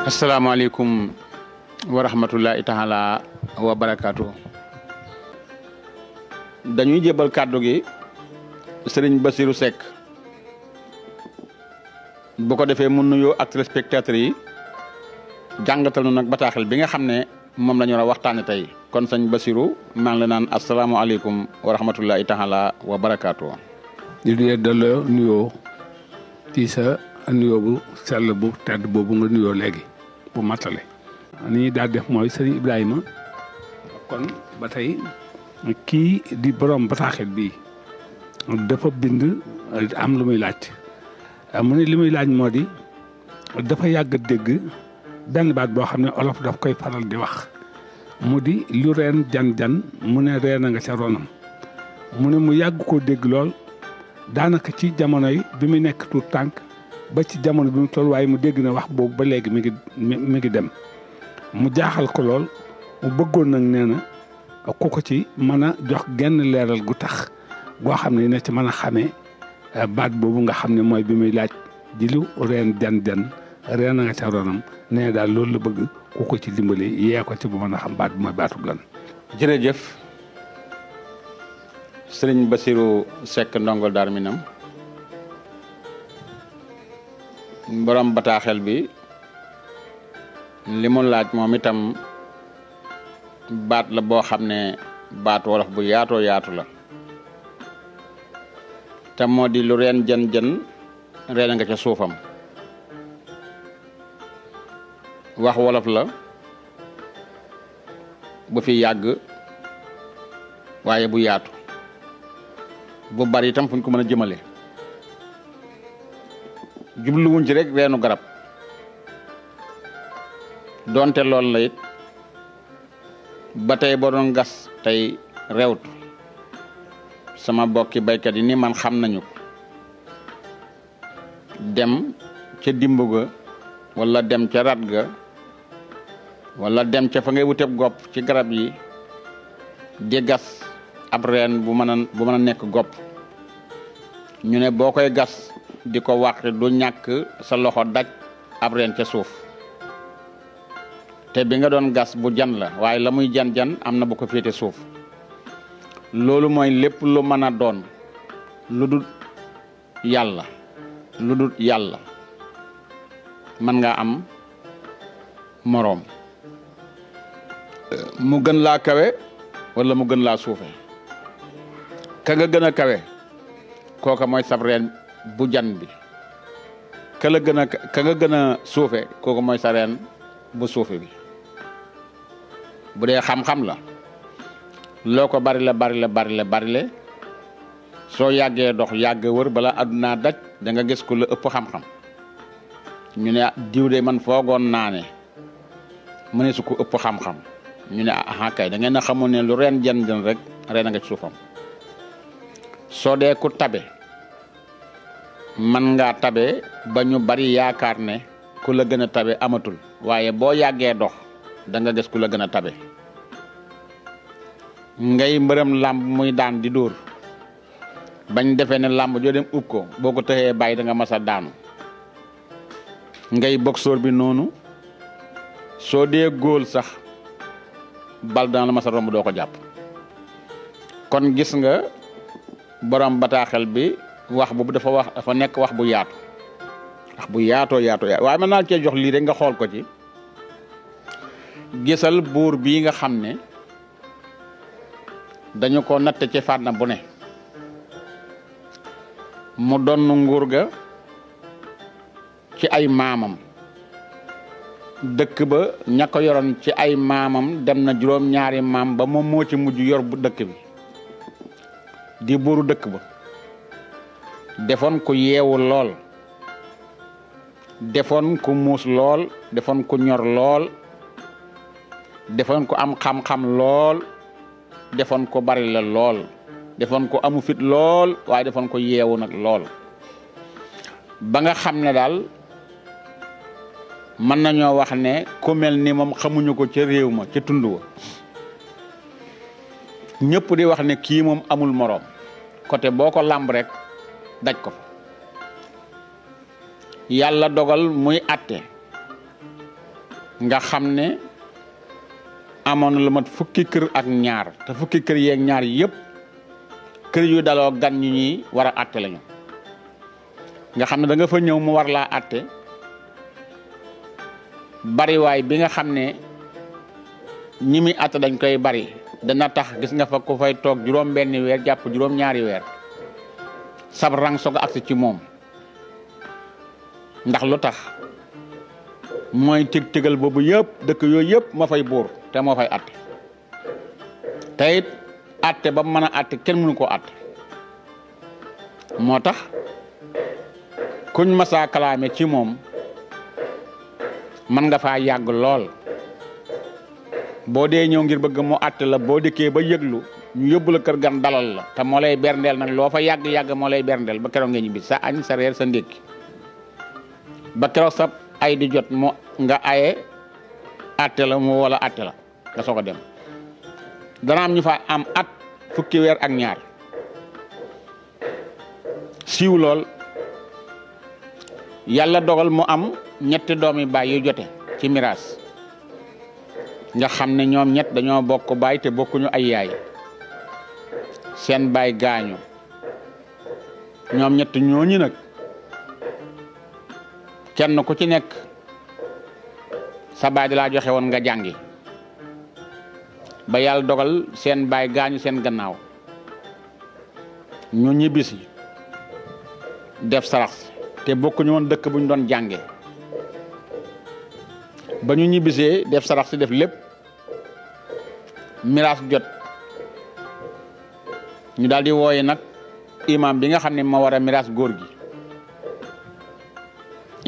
asalaamaaleykum wa rahmatullahi taala wa barakaatu. dañuy jébal kàddu gi sëriñ Bassirou Seck bu ko defee mu nuyoo ak téléspectateurs yi jàngatal nu nag bataaxel bi nga xam ne moom la ñu war a waxtaane tey kon sëñ Bassirou maa ngi la naan asalaamaaleykum wa rahmatullahi taala wa barakaatu. di leen delloo nuyoo ci sa nuyoo bu sell bu tedd boobu nga nuyoo léegi bu matale. ni ñuy daal def mooy sëriñ Ibrahima kon ba tey kii di borom bataaxel bii dafa bind am lu muy laaj mu ne li muy laaj moo di dafa yàgg a dégg benn baat boo xam ne olof daf koy faral di wax mu di lu reen jan mu ne reen a nga ca ronam mu ne mu yàgg koo dégg lool daanaka ci jamono yi bi mu nekk tuut tànk ba ci jamono bi mu toll waaye mu dégg na wax boobu ba léegi mi ngi dem mu jaaxal ko lool mu bëggoon nag nee na ku ko ci mën a jox genn leeral gu tax goo xam ne ne ci mën a xamee baat boobu nga xam ne mooy bi muy laaj ji lu reen jan reen a nga ca ronam nee daal loolu la bëgg ku ko ci dimbali yee ko ci bu mën a xam baat bi mooy baatub lan. jërëjëf sëriñ Bassirou Seck ndongol Darou Minam borom bataaxel bi li mu laaj moom itam baat la boo xam ne baat wolof bu yaatoo yaatu la te moo di lu reen jën reen nga ca suufam wax wolof la bu fi yàgg waaye bu yaatu bu bari itam fu ñu ko mën a jëmale jubluwuñ ci rek reenu garab donte loolu la it ba tey boo doon gas tey rewtu sama bokki baykat yi ni man xam nañu ko dem ca dimb ga wala dem ca rat ga wala dem ca fa ngay wuteb gopp ci garab yi di gas ab reen bu mën a nekk gopp ñu ne boo koy gas di ko waxte du ñàkk sa loxo daj ab reen ca suuf te bi nga doon gas bu jan la waaye la muy jan am na bu ko féete suuf loolu mooy lépp lu mën a doon lu dul yàlla mën nga am moroom mu gën laa kawe wala mu gën laa suufe ka nga gën a kawe kooka mooy sab reen bu jan bi ka nga gën a suufe kooka mooy sa reen bu suufe bi bu dee xam-xam la loo ko bari la soo yàggee dox yàgg wër bala àdduna daj da nga gis ko la ëpp xam-xam ñu ne diw de man foogoon naa ne mu ne su ko ëpp xam-xam ñu ne aha kay da ngeen a xamoon ne lu reen jën rek reen a nga ci suufam soo dee ku tabe man ngaa tabe ba ñu bari yaakaar ne ku la gën a tabe amatul waaye boo yàggee dox da nga gis ku la gën a tabe ngay mbërëm làmb muy daan di dóor bañ defee ne làmb joo dem ub ko boo ko tëxee bàyyi da nga mas a daanu ngay boxeur bi noonu soo dee góol sax bal dana la mas a romb doo ko jàpp kon gis nga borom bataaxel bi wax boobu dafa nekk wax bu yaatoo waaye mën naa cee jox lii rek nga xool ko ci gisal buur bii nga xam ne dañu ko natte ci fànn bu ne mu donn nguur ga ci ay maamam dëkk ba ña ko yoroon ci ay maamam dem na juróom-ñaari maam ba moom moo ci mujj yor bu dëkk bi di buuru dëkk ba defoon ku yeewu lool defoon ku muus lool defoon ku ñor lool defoon ko am xam-xam lool defoon ko bari la lool defoon ko amu fit lool waaye defoon ko yeewu nag lool ba nga xam ne daal mën nañoo wax ne ku mel ni moom xamuñu ko ca réew ma ca tund wa ñëpp di wax ne kii moom amul moroom côté boo ko làmb rek daj ko yàlla dogal muy atte nga xam ne amoon na lu mat fukki kër ak ñaar te fukki kër yeeg ñaar yëpp kër yu daloo gan ñu ñuy war a àtte lañu nga xam ne da nga fa ñëw mu war laa àtte bariwaay bi nga xam ne ñi muy àtte dañ koy bari dana tax gis nga fa ku fay toog juróom benni weer jàpp juróom ñaari weer sab rang soog a agsi ci moom ndax lu tax mooy tig-tigal boobu yëpp dëkk yooyu yëpp ma fay buur te moo fay àtte te it àtte ba mën a àtte kenn mënu koo àtte moo tax kuñ masaa kalaame ci moom mën nga faa yàgg lool boo dee ñëw ngir bëgg mu àtte la boo dikkee ba yëglu ñu yóbbu la kër gan dalal la te moo lay berndeel nag loo fa yàgg-yàgg moo lay berndeel ba keroog nga ñibbi sa añ sa reer sa ndékki ba keroog sa ay di jot mu nga aye àtte la mu wala àtte la nga soog a dem dana am ñu fa am at fukki weer ak ñaar siiw lool yàlla dogal mu am ñetti doomi baay yu jote ci miraas nga xam ne ñoom ñett dañoo bokk baay te bokkuñu ay yaay seen baay gaañu ñoom ñett ñooñu nag kenn ku ci nekk sa baay da laa joxe woon nga jàngi ba yàlla dogal seen baay gaañu seen gannaaw ñu ñibbisi def sarax te bokkuñu woon dëkk bu ñu doon jànge ba ñu ñibbisee def sarax si def lépp miraas jot ñu daal di wooye nag imam bi nga xam ne moo war a miraas góor gi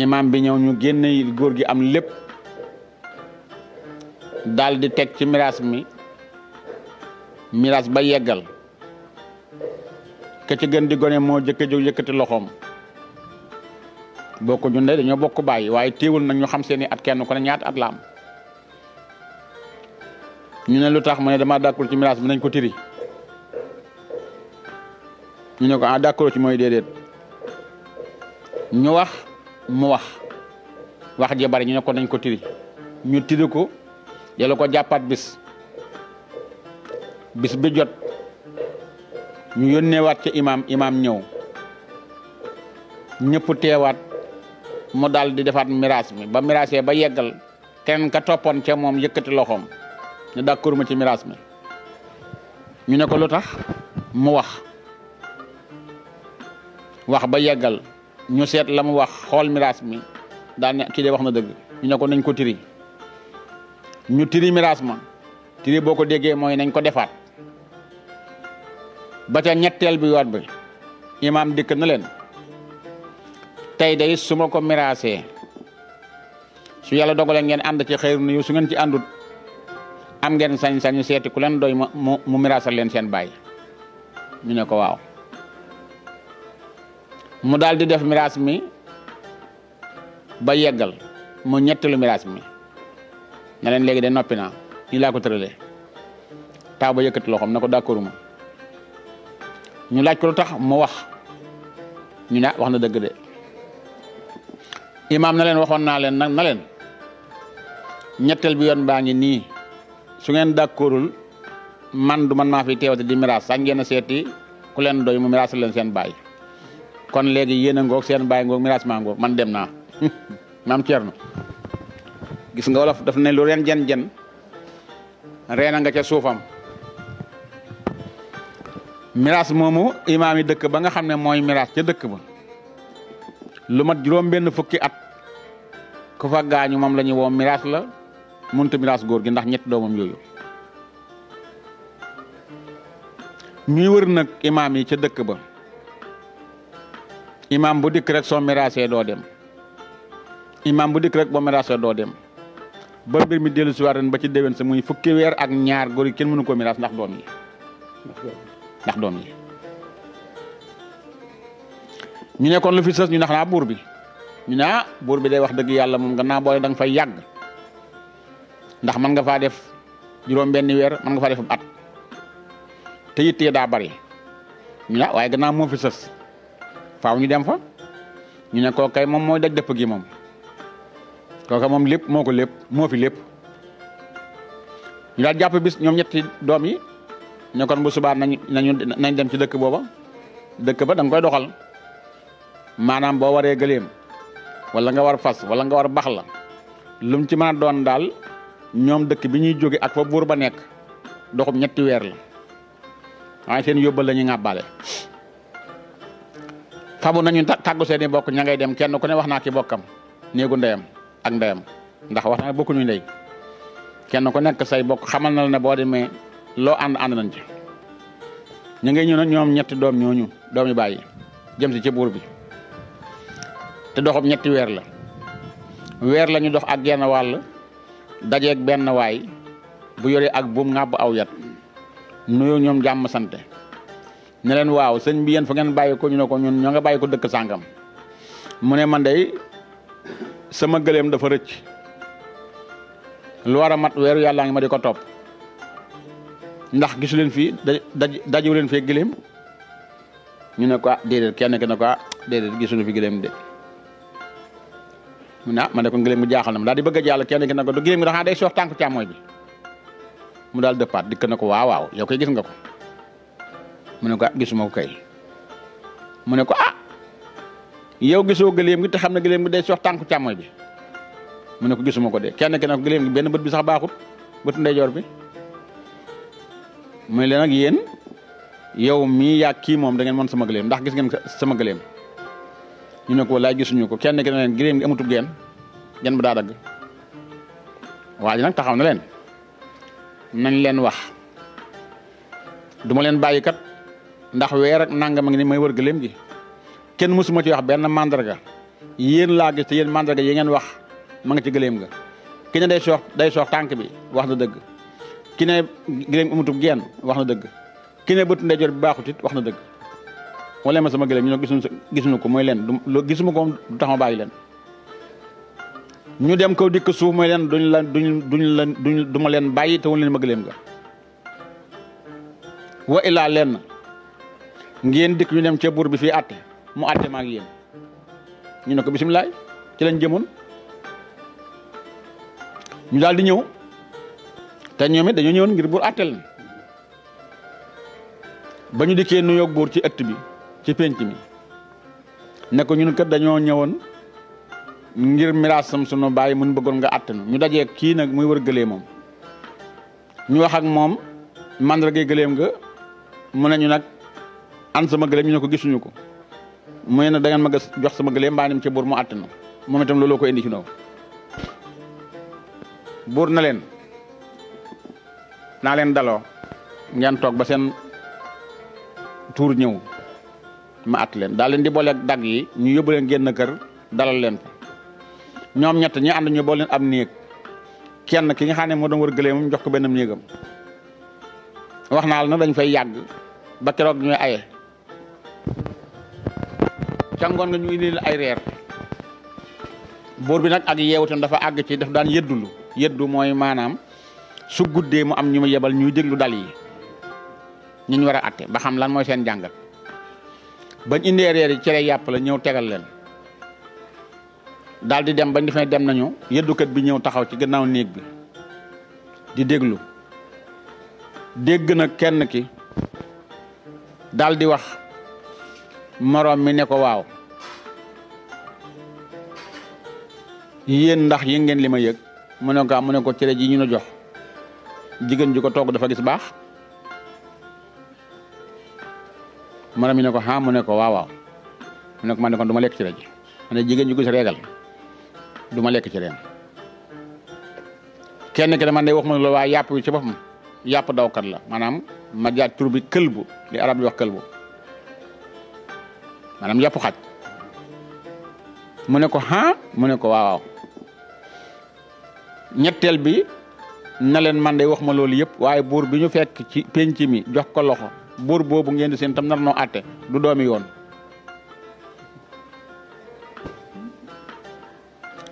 imam bi ñëw ñu génne góor gi am lépp daal di teg ci miraas mi miraas ba yeggal ke ci gën di gone moo jëkk jóg yëkkati loxoom bokku ñu ndey dañoo bokk bàyyi waaye téewul nag ñu xam seeni at kenn ku ne ñaata at la am ñu ne lu tax mu ne dama d'accord ci miraas bi nañ ko tiri ñu ne ko d'accord ci mooy déedéet ñu wax mu wax ji bari ñu ne ko nañ ko tiri ñu tiri ko yàlla ko jàppaat bis bi jot ñu yónneewaat ci imam ñëw ñëpp teewaat mu daal di defaat miraas mi ba miraasee ba yeggal kenn ka toppoon ca moom yëkkati loxoom ñu d'accord ma ci miraas mi ñu ne ko lu tax mu wax ba yeggal ñu seet la mu wax xool miraas mi daal ne kii de wax na dëgg ñu ne ko nañ ko tiri ñu tiri miraas ma tiri boo ko déggee mooy nañ ko defaat ba ca ñetteel bi yoon bi imaam dikk na leen tey day su ma ko miraasee su yàlla dogalee ngeen ànd ci xëyru na yu su ngeen ci àndut am ngeen sañ-sañu seeti ku leen doy mu miraasal leen seen baay ñu ne ko waaw mu daal di def miraas mi ba yeggal mu ñetteelu miraas mi ne leen léegi de noppi naa nii laa ko tëralee taaw ba yëkkati loxoom na ko d'accord ma ñu laaj ko lu tax mu wax ñu ne wax na dëgg de imaam na leen waxoon naa leen nag na leen ñetteel bi yoon baa ngi nii su ngeen d'accordul man du man maa fi teewate di miraas sax ngeen a seeti ku leen doy mu miraasal leen seen baay kon léegi yéen a ngoog seen baay ngoog miraas maa ngoog man dem naa maam Thierno gis nga wolof daf ne lu ren jen reena nga ca suufam miraas moomu imaam yi dëkk ba nga xam ne mooy miraas ca dëkk ba lu mat juróom benn fukki at ku fa gaañu moom la ñu woo miraas la mënut miraas góor gi ndax ñetti doomam yooyu ñuy wër nag imaam yi ca dëkk ba imaam bu dikk rek soo miraasee doo dem imaam bu dikk rek boo miraasee doo dem ba mbir mi dellu si waat ren ba ci déwén sa muy fukki weer ak ñaar góor yi kenn mënu ko miraas ndax doom yi ñu ne kon lu fi sës ñu ne xanaa buur bi ñu ne buur bi day wax dëgg yàlla moom gannaaw boole da nga fay yàgg ndax mën nga faa def juróom benni weer mën nga faa def at te yittee daa bari ñu ne waaye gannaaw moo fi sës faaw ñu dem fa ñu ne koo kay moom mooy daj dëpp gi moom kooka moom lépp moo ko lépp moo fi lépp ñu daal jàpp bis ñoom ñetti doom yi ne kon bu subaa nañ dem ci dëkk booba dëkk ba da nga koy doxal maanaam boo waree gëléem wala nga war fas wala nga war bax la lu mu ci mën a doon daal ñoom dëkk bi ñuy jóge ak fa buur ba nekk doxub ñetti weer la waaye seen yóbbal la ñuy ŋàbbaale fabu nañu tàggu seen i bokk ña ngay dem kenn ku ne wax naa ki bokkam néegu ndeyam ak ndeyam ndax wax na bokkuñu ndey kenn ku nekk say bokk xamal na la ne boo demee loo ànd nañ ci ñu ngay ñëw nag ñoom ñetti doom ñooñu doomi bàyyi jëm si ci buur bi te doxub ñetti weer la ñu dox ak genn wàll dajeeg benn waay bu yoree ak buum ŋàbb aw yat nuyoo ñoom jàmm sante ne leen waaw sëñ bi yéen fa ngeen bàyyi ko ñu ne ko ñun ñoo nga bàyyi ko dëkk sàngam mu ne man day sama gëléem dafa rëcc lu war a mat weeru yàllaa ngi ma di ko topp ndax gisu leen fii dajewu leen fee gëléem ñu ne ko déedéet kenn ki ne ko déedéet gisuñu fi gëléem de mu ne man de ko gëléem gi jaaxal na ma daal di bëgg a jàll kenn ki ne ko du gëléem gi daxaa day soox tànku càmmooy bi mu daal dëppaat dikk na ko waaw yow koy gis nga ko mu ne ko gisuma ko kay mu ne ko yow gisoo gëléem gi te xam ne gëléem gi day soox tànku càmmooy bi mu ne ko gisuma ko de kenn ki ne ko gëléem gi benn bët bi sax baaxut bëtu ndeyjoor bi muy leen ak yéen yow mii yaa kii moom da ngeen mën sama gëléem ndax gis ngeen sama gëléem ñu ne ko walaay gisuñu ko kenn ki ne leen gëléem gi amatul gen ba daa dagg waa ji nag taxaw na leen nañ leen wax duma leen bàyyi kat ndax weer ak nangam a ngi ni may wër gëléem gi kenn mësuma ci wax benn mandarga yéen laa gis te yéen mandarga yi ngeen wax ma nga ci gëléem ga ki ne day soox tànk bi wax na dëgg ki ne gëléem amutub geen wax na dëgg ki ne bëtu ndeyjoor bi baaxut it wax na dëgg wala ma sama gëléem ñu ne gisuñu ko mooy leen gisuma ko du tax ma bàyyi leen ñu dem kaw dikk suuf mooy leen du ma leen bàyyi te won leen ma gëléem ga wa illaa leen ngeen dikk ñu dem ca buur bi fii àtte mu àtte ma ak yéen ñu ne ko bisimilah ci lañ jëmoon ñu daal di ñëw te ñoom it dañoo ñëwoon ngir buur àtte leen ba ñu dikkee nuyoo buur ci ëtt bi ci penc mi ne ko ñun kat dañoo ñëwoon ngir miraasam sunu bàyyi mun bëggoon nga àtte ñu dajee kii nag muy wër gëléem moom ñu wax ak moom mandargay gëléem nga mu ne ñu nag an sama gëléem ñu ne ko gisuñu ko mu ne nag da ngeen ma jox sama gëléem mbaa dem ci buur mu àtte na moom itam looloo ko indi ci naw buur na leen naa leen daloo ngeen toog ba seen tuur ñëw ma àtte leen daal leen di boole ak dagg yi ñu yóbbu leen génn kër dalal leen fa ñoom ñett ñi ànd ñu boole leen ab néeg kenn ki nga xam ne moo doon wër gëléemam jox ko benn néegam wax naa la na dañ fay yàgg ba keroog ñuy aye ca ngoon nga ñu indi ay reer buur bi nag ak yeewutam dafa àgg ci daf daan yëddu mooy maanaam su guddee mu am ñu mu yebal ñuy déglu dal yi ñu war a atte ba xam lan mooy seen jàngat bañ indee reer yi cere yàpp la ñëw tegal leen daal di dem bañ defee dem nañu yëddukat bi ñëw taxaw ci gannaaw néeg bi di déglu dégg na kenn ki daal di wax moroom mi ne ko waaw yéen ndax yëg ngeen li ma yëg mu ne ko cere ji ñu na jox jigéen ji ko togg dafa gis baax moroom mi ne ko mu ne ko waaw mu ne ko man ne kon du ma lekk cere ji ma ne jigéen ji gis reegal du ma lekk cere kenn ki ne man de wax ma loolu waaye yàpp wi ci boppam yàpp dawkat la maanaam ma jaat tur bi këlbu li arab di wax këlbu maanaam yàpp xaj mu ne ko mu ne ko waaw ñetteel bi na leen man de wax ma loolu yëpp waaye buur bi ñu fekk ci penc mi jox ko loxo buur boobu ngeen di seen tam nar noo àtte du doomi yoon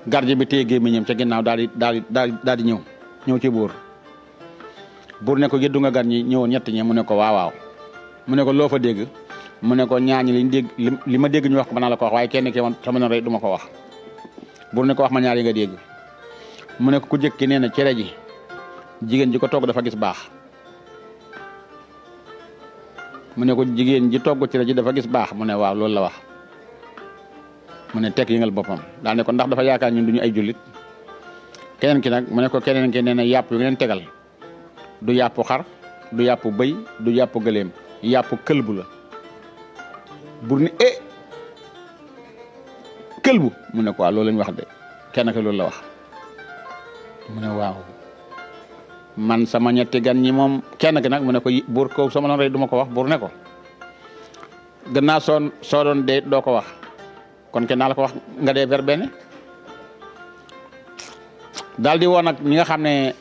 gardien bi téye gémmiñam ca ginnaaw daal di ñëw ci buur ne ko yëddu nga gan ñi ñëwoon ñett ñi mu ne ko waaw mu ne ko loo fa dégg mu ne ko ñaañi liñ dégg li ma dégg ñu wax ko mën naa la ko wax waaye kenn ki man sama na rey du ma ko wax buur ne ko wax ma ñaar yi nga dégg mu ne ko ku jëkki nee na cere ji jigéen ji ko togg dafa gis baax mu ne ko jigéen ji togg cere ji dafa gis baax mu ne waaw loolu la wax mu ne tekk yëngal boppam daal ne ko ndax dafa yaakaar ñun duñu ay jullit keneen ki nag mu ne ko keneen ki nee na yàpp yu ngeen tegal du yàpp xar du yàpp bëy du yàpp gëléem yàpp këlbu la bur ni këlbu mu ne ko waaw loolu lañ wax de kenn ki loolu la wax mu ne waaw man sama ñetti gan ñi moom kenn ki nag mu ne ko buur ko sama doon rey du ma ko wax buur ne ko gannaaw soo doon dee doo ko wax kon kenn naa la ko wax nga dee ver benn daal di woon nag ñi nga xam ne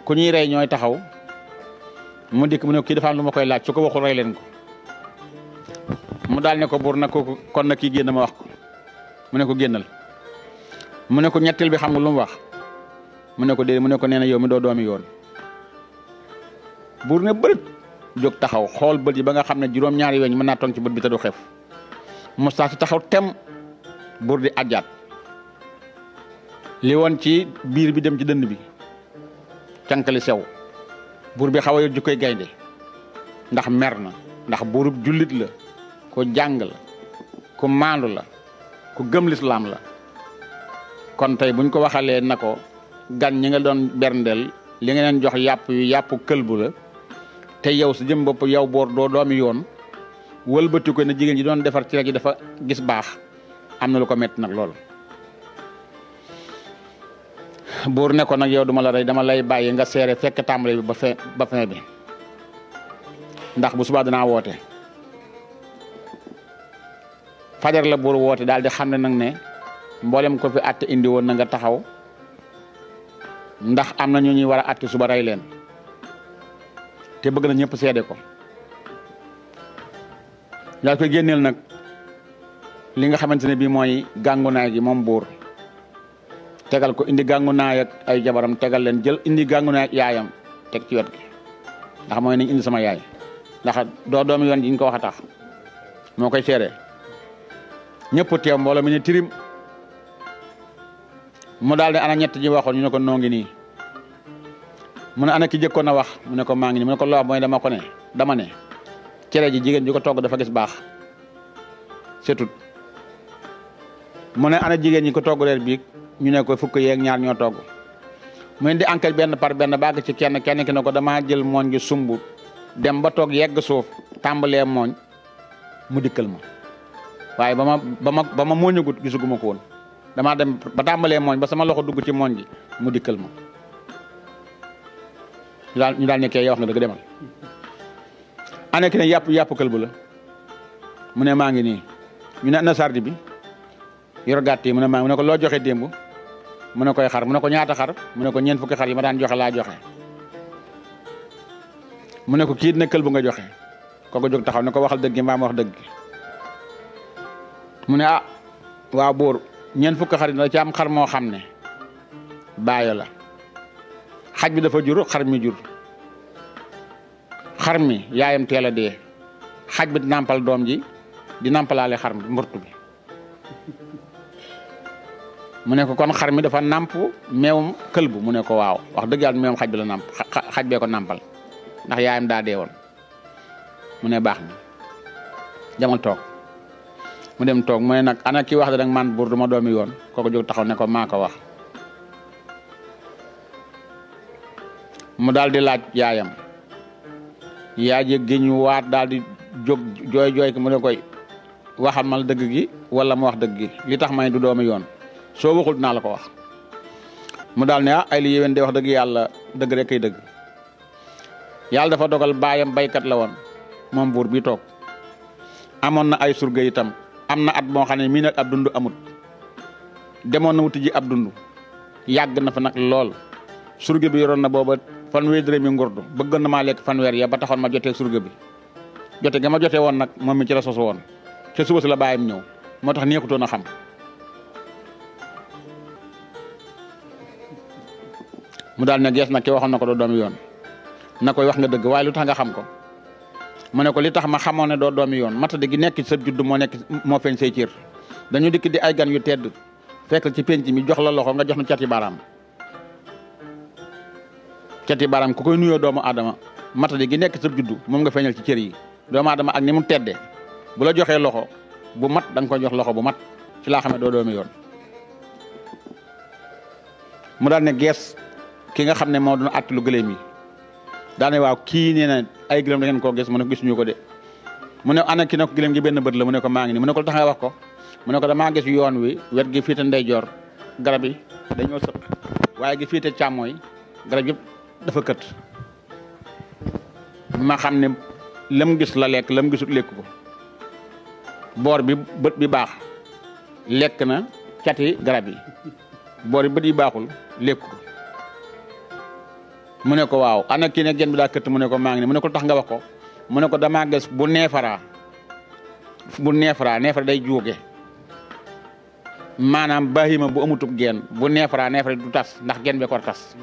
ku ñuy rey ñooy taxaw mu dikk mu ne kii dafa am lu ma koy laaj su ko waxul rey leen ko mu daal ne ko buur na ko kon na kii génn ma wax ko mu ne ko génnal mu ne ko ñetteel bi xam nga lu mu wax mu ne ko déedéet mu ne ko nee na yow mi doo doomi yoon buur ne bërët jóg taxaw xool bët yi ba nga xam ne juróom-ñaari weñ mën naa toog ci bët bi te du xef mustaasi taxaw tem buur di ajjaat li woon ci biir bi dem ci dënn bi cankali sew buur bi xaw a yor jukkoy gaynde ndax mer na ndax buurub jullit la ku jàng la ku maandu la ku gëm lislaam la kon tey buñ ko waxalee na ko gan ñi nga doon berndeel li nga leen jox yàpp yu yàpp këlbu la te yow si jëm bopp yow boor doo doomi yoon wëlbati ko ne jigéen ji doon defar ci la ji dafa gis baax am na lu ko metti nag loolu buur ne ko nag yow duma la rey dama lay bàyyi nga seere fekk tàmbali bi ba fin bi ndax bu subaa danaa woote fajar la buur woote daal di xam ne nag ne mboolem ko fi àtte indi woon na nga taxaw ndax am na ñu ñuy war a àtte suba rey leen te bëgg na ñëpp seede ko daal koy génneel nag li nga xamante ne bii mooy gàngunaay gi moom buur tegal ko indi gàngunaay ak ay jabaram tegal leen jël indi gàngunaay ak yaayam teg ci wet gi ndax mooy nañ indi sama yaay ndax doo doomi yoon ji ñu ko wax a tax moo koy seede ñëpp teew mbooloo mi ne tirim mu daal ne ana ñett ji waxoon ñu ne ko noo ngi nii mu ne ana ki jëkkoon a wax mu ne ko maa ngi nii mu ne ko loo wax mooy dama ne cere ji jigéen ji ko togg dafa gis baax setut mu ne ana jigéen ñi ko togg reer biig ñu ne ko fukk yeeg ñaar ñoo togg mu indi enquête benn par benn bàgg ci kenn ki ne ko damaa jël mooñ gi sumb dem ba toog yegg suuf tàmbalee mooñ mu dikkal ma waaye ba ma mooñagut gisuguma ko woon damaa dem ba tàmbalee mooñ ba sama loxo dugg ci mooñ gi mu dikkal ma ñu daal nekkee yow wax nga dëgg demal ane ki ne yàpp kël bu la mu ne maa ngi nii ñu ne na sardi bi yor gàtt yi mu ne maa ngi mu ne ko loo joxe démb mu ne koy xar mu ne ko ñaata xar mu ne ko ñeent fukki xar yi ma daan joxe laa joxe mu ne ko kii ne kël bu nga joxe kooku jóg taxaw ne ko waxal dëgg mbaa ma wax dëgg mu ne ah waaw buur ñeent fukki xar yi da ci am xar moo xam ne baayo la xaj bi dafa jur xar mi jur xar mi yaayam teel a dee xaj bi di nàmpal doom ji di nàmpalaale xar mi mburtu bi mu ne ko kon xar mi dafa nàmp meewum këlbu mu ne ko waaw wax dëgg yàlla meewum xaj bi la nàmp xaj bee ko nàmpal ndax yaayam daa dee woon mu ne baax na jamal toog mu dem toog mu ne nag ana ki wax da nag man buur duma doomi yoon kooku jóg taxaw ne ko maa ko wax mu daal di laaj yaayam yaa jég gi ñu waat daal di jóg jooy ki mu ne koy waxal mal dëgg gi wala mu wax dëgg gi li tax may du doomi yoon soo waxul dinaa la ko wax mu daal ne ah ay li yéwén de wax dëgg yàlla dëgg rek kay dëgg yàlla dafa dogal baayam baykat la woon moom buur bi toog amoon na ay surga itam am na at moo xam ne mii nag ab dund amut demoon na wuti ji ab dund yàgg na fa nag lool surga bi yoroon na booba fanweeri dërëmi ngurdu bëggoon na maa lekk fanweer ya ba taxoon ma jotee surga bi jote ga ma jotee woon nag moom mi ci la sosu woon ca suba si la baayam ñëw moo tax neexutoon a xam mu daal ne gees nag ki waxoon na ko doo doomi yoon na koy wax nga dëgg waaye lu tax nga xam ko mu ne ko li tax ma xamoon ne doo doomi yoon matadi gi nekk ci sa judd moo feeñ say cër dañu dikk di ay gan yu tedd fekk ci penc mi jox la loxo nga jox na cati baaraam cati baaraam ku koy nuyoo doomu aadama matadi gi nekk sa juddu moom nga feeñal ci cër yi doomu aadama ak ni mu tedde bu la joxee loxo bu mat da nga koy jox loxo bu mat ci laa xamee doo doomi yoon mu daal ne gees ki nga xam ne moo doon att lu gëléem yi daane waaw kii nee na ay gëléem da ngeen koo gis mu ne ko gisuñu ko de mu ne ana ki ne ko gëléem gi benn bët la mu ne ko maa ngi ni mu ne ko lu tax nga wax ko mu ne ko damaa gis yoon wi wet gi fiite ndeyjoor garab yi dañoo sëq waaye gi fiite càmmooy garab yëpp dafa kët ma xam ne lam gis la lekk lam gisut lekk ko boor bi bët bi baax lekk na cati garab yi boor bi bët yi baaxul lekk ko mu ne ko waaw ana kii ne gen bi daa këtt mu ne ko maa ngi ni mu ne ko tax nga wax ko mu ne ko damaa gis bu neefara neefara day juuge maanaam bahima bu amutub geen bu neefara du tas ndax gen be ko tas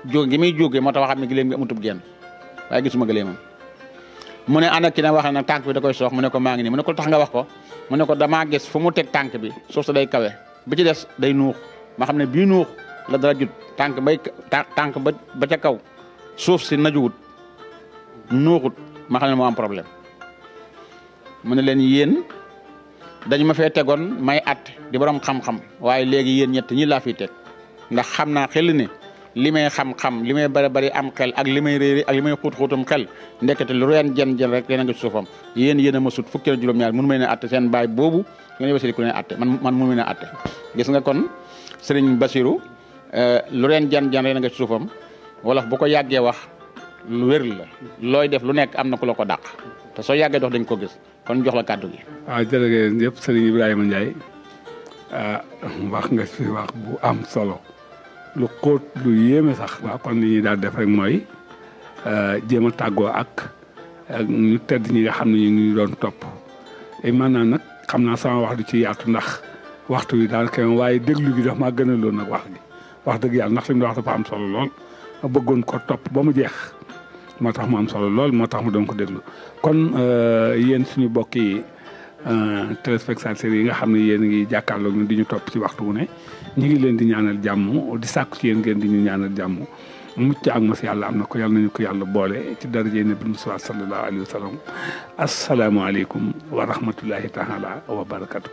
jóge gi muy jóge moo tax xam ne giléem gi amutub geen waaye gisuma giléemam mu ne ana ki ne wax nag tànk bi da koy soox mu ne ko maa ngi ni mu ne ko tax nga wax ko mu ne ko damaa gis fu mu teg tànk bi suuf sa day kawe bi ci des day nuux ma xam ne bii nuux la dara jut tànk ba ca kaw suuf si najuwut nuuxut ma xam ne moo am problème mu ne leen yéen dañu ma fee tegoon may at di borom xam-xam waaye léegi yéen ñett ñi laa fiy teg ndax xam naa xel ne li may xam-xam li may bari am xel ak li may réeri ak li may xuut-xuutum xel ndekete lu reen jën rek yéen a ngi suufam yéen a ma sut fukki juróom-ñaar mënu may ne atte seen baay boobu su ngeen yëbasee ku ne atte man mënu may ne atte gis nga kon Sëriñ Basiru lu reen jën rek a nga suufam wolof bu ko yàggee wax lu wér la looy def lu nekk am na ku la ko dàq te soo yàggee dox dañ ko gis kon jox la kàddu gi. waaw jërëjëf yëpp Sëriñ Ibrahima Ndiaye wax nga fi wax bu am solo lu xóot lu yéeme sax. waaw kon li ñuy daal def rek mooy jéem a tàggoo ak ñu tedd ñi nga xam ne ñu ngi doon topp et maanaam nag xam naa sama wax du ci yaatu ndax waxtu wi daal kenn waaye déglu gi daf maa gën a loon nag wax gi wax dëgg yàlla ndax li mu wax dafa am solo lool ma bëggoon ko topp ba mu jeex moo tax mu am solo lool moo tax mu doon ko déglu kon yéen suñu bokk yi téléspectateurs yi nga xam ne yéen a ngi jàkkaarloo ñun di ñu topp ci waxtu wu ne ñu ngi leen di ñaanal jàmm di sàkku ci yéen ngeen di ñu ñaanal jàmm mucc ak mos yàlla am na ko yàlla nañu ko yàlla boole ci daraje Nabi Mustafa sallallahu alayhi wa sallam asalaamaaleykum wa rahmatullahi taala wa barakatuh